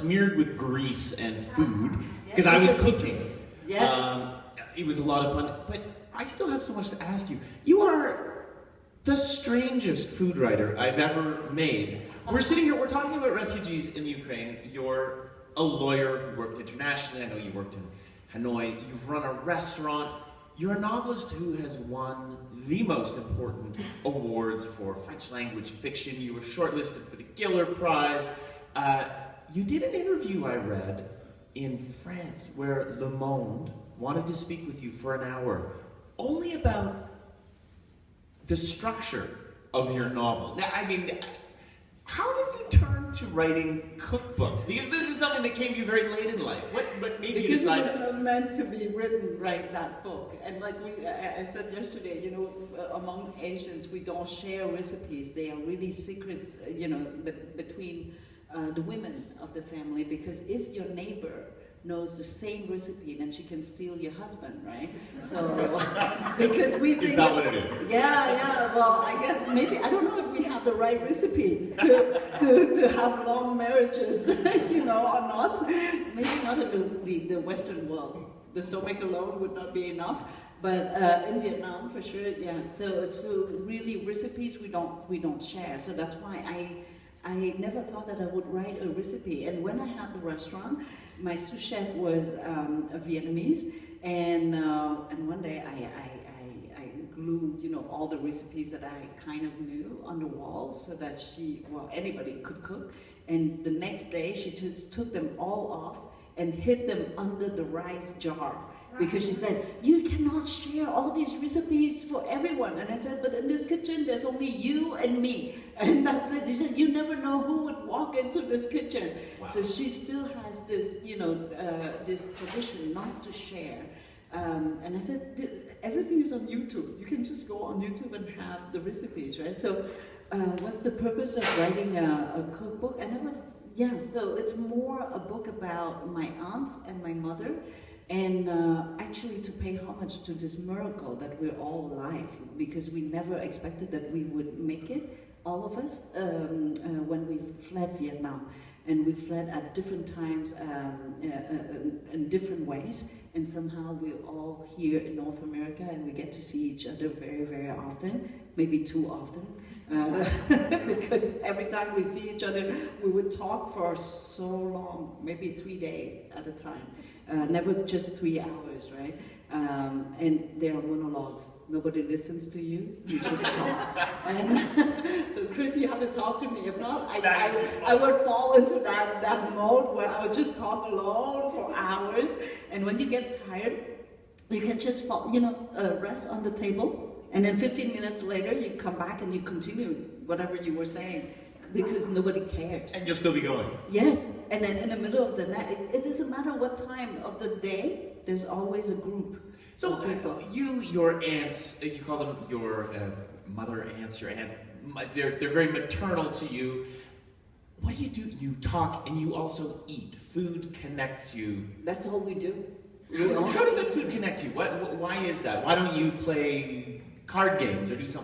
smeared with grease and food, because I was cooking. Yes. It was a lot of fun, but I still have so much to ask you. You are the strangest food writer I've ever made. We're sitting here, we're talking about refugees in Ukraine. You're a lawyer who worked internationally. I know you worked in Hanoi. You've run a restaurant. You're a novelist who has won the most important awards for French language fiction. You were shortlisted for the Giller Prize. You did an interview I read in France where Le Monde wanted to speak with you for an hour only about the structure of your novel. Now, I mean, how did you turn to writing cookbooks? Because this is something that came to you very late in life. What made you decide? Because it was not meant to be written, right, that book. And like I said yesterday, you know, among Asians, we don't share recipes. They are really secrets, you know, between the women of the family. Because if your neighbor knows the same recipe, then she can steal your husband, right? So, because we think... Is that what it is? Yeah, well, I guess maybe, I don't know if we have the right recipe to have long marriages, you know, or not. Maybe not in the Western world. The stomach alone would not be enough. But in Vietnam, for sure, yeah. So really recipes we don't share. So that's why I never thought that I would write a recipe. And when I had the restaurant, my sous chef was a Vietnamese, and one day I glued, you know, all the recipes that I kind of knew on the walls so that anybody could cook. And the next day she took them all off and hid them under the rice jar. Because she said, you cannot share all these recipes for everyone. And I said, but in this kitchen, there's only you and me. And that's it. She said, you never know who would walk into this kitchen. Wow. So she still has this, you know, this tradition not to share. And I said, everything is on YouTube. You can just go on YouTube and have the recipes, right? So what's the purpose of writing a cookbook? So it's more a book about my aunts and my mother. And actually to pay homage to this miracle that we're all alive, because we never expected that we would make it, all of us, when we fled Vietnam. And we fled at different times in different ways, and somehow we're all here in North America and we get to see each other very, very often, maybe too often. Because every time we see each other, we would talk for so long, maybe 3 days at a time. Never just 3 hours, right? And there are monologues. Nobody listens to you. You just talk. And so, Chris, you have to talk to me. If not, I would fall into that mode where I would just talk alone for hours. And when you get tired, you can just fall, you know, rest on the table. And then 15 minutes later, you come back and you continue whatever you were saying. Because nobody cares. And you'll still be going. Yes, and then in the middle of the night, it doesn't matter what time of the day, there's always a group. So your aunts, you call them your mother aunts, your aunt, they're very maternal to you. What do? You talk and you also eat. Food connects you. That's all we do. How does that food connect you? Why is that? Why don't you play card games or do something?